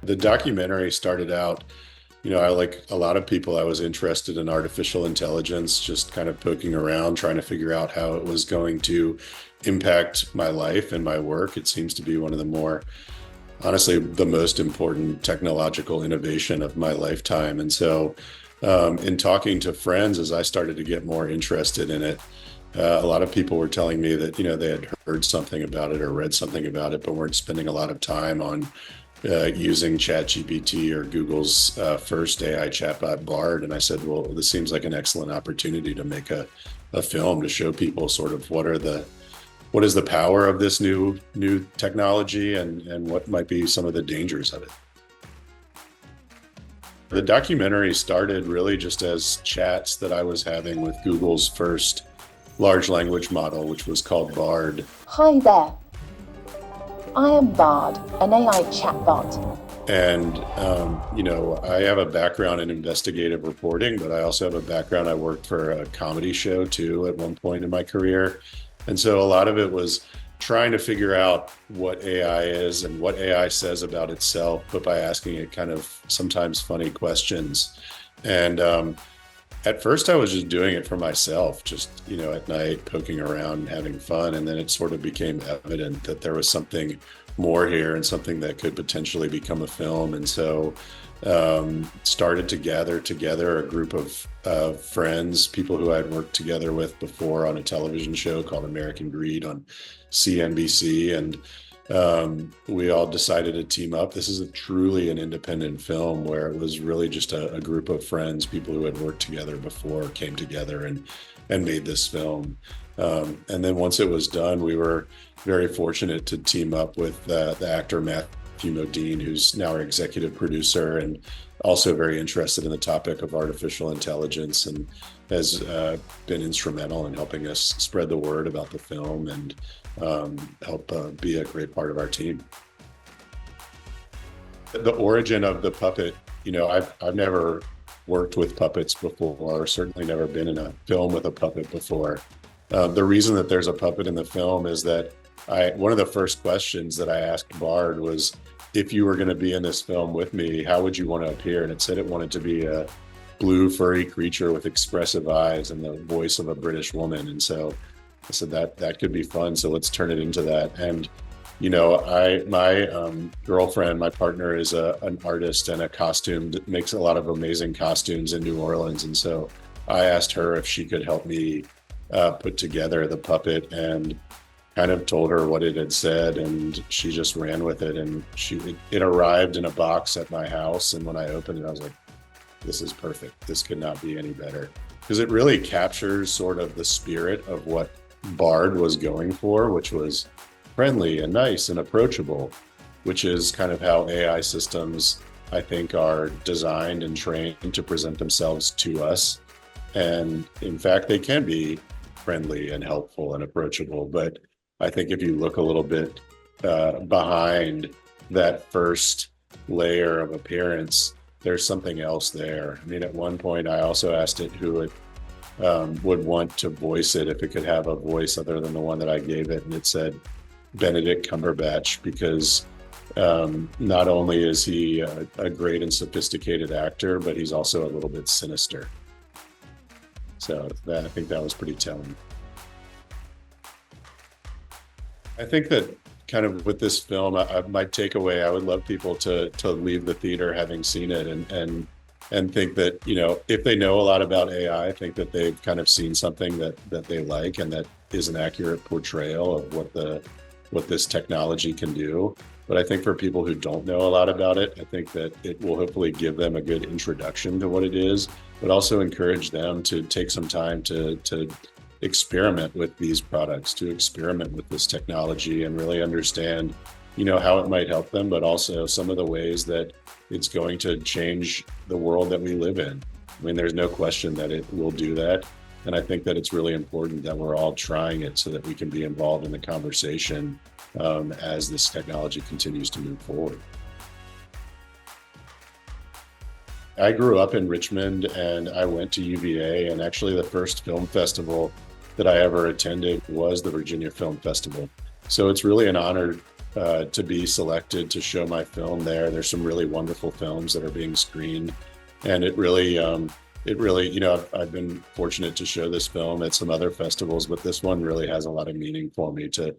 The documentary started out, I like a lot of people, I was interested in artificial intelligence, just kind of poking around, trying to figure out how it was going to impact my life and my work. It seems to be one of the more, honestly, the most important technological innovation of my lifetime. And so, in talking to friends, as I started to get more interested in it, a lot of people were telling me that, they had heard something about it or read something about it, but weren't spending a lot of time on using ChatGPT or Google's first AI chatbot Bard. And I said, well, this seems like an excellent opportunity to make a film to show people sort of what is the power of this new technology and what might be some of the dangers of it. The documentary started really just as chats that I was having with Google's first large language model, which was called Bard. Hi there. I am Bard, an AI chatbot. And, I have a background in investigative reporting, but I also have a background. I worked for a comedy show too at one point in my career. And so a lot of it was trying to figure out what AI is and what AI says about itself, but by asking it kind of sometimes funny questions. And at first I was just doing it for myself, just, at night, poking around and having fun. And then it sort of became evident that there was something more here and something that could potentially become a film. And so started to gather together a group of friends, people who I'd worked together with before on a television show called American Greed on CNBC. And we all decided to team up. This is truly an independent film where it was really just a group of friends, people who had worked together before, came together and made this film. And then once it was done, we were very fortunate to team up with the actor Matthew Modine, who's now our executive producer and also very interested in the topic of artificial intelligence and has been instrumental in helping us spread the word about the film and help be a great part of our team. The origin of the puppet, I've never worked with puppets before, or certainly never been in a film with a puppet before. The reason that there's a puppet in the film is that one of the first questions that I asked Bard was, if you were going to be in this film with me, how would you want to appear? And it said it wanted to be a blue furry creature with expressive eyes and the voice of a British woman. And so I said that could be fun. So let's turn it into that. And, my girlfriend, my partner is an artist and a costume that makes a lot of amazing costumes in New Orleans. And so I asked her if she could help me put together the puppet and kind of told her what it had said, and she just ran with it. And it arrived in a box at my house. And when I opened it, I was like, this is perfect. This could not be any better, because it really captures sort of the spirit of what Bard was going for, which was friendly and nice and approachable, which is kind of how AI systems, I think, are designed and trained to present themselves to us. And in fact, they can be friendly and helpful and approachable. But I think if you look a little bit behind that first layer of appearance, there's something else there. I mean, at one point, I also asked it who it would want to voice it, if it could have a voice other than the one that I gave it. And it said Benedict Cumberbatch, because not only is he a great and sophisticated actor, but he's also a little bit sinister. So I think that was pretty telling. I think that kind of with this film, my takeaway, I would love people to leave the theater having seen it and think that, if they know a lot about AI, I think that they've kind of seen something that they like and that is an accurate portrayal of what this technology can do. But I think for people who don't know a lot about it, I think that it will hopefully give them a good introduction to what it is, but also encourage them to take some time to experiment with these products, to experiment with this technology and really understand, how it might help them, but also some of the ways that it's going to change the world that we live in. I mean, there's no question that it will do that. And I think that it's really important that we're all trying it so that we can be involved in the conversation as this technology continues to move forward. I grew up in Richmond and I went to UVA, and actually the first film festival that I ever attended was the Virginia Film Festival. So it's really an honor to be selected to show my film there. There's some really wonderful films that are being screened, and it really, I've been fortunate to show this film at some other festivals, but this one really has a lot of meaning for me to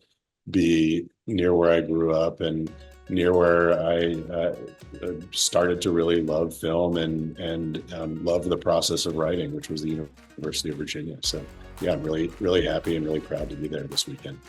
be near where I grew up and near where I started to really love film and love the process of writing, which was the University of Virginia. So yeah, I'm really, really happy and really proud to be there this weekend.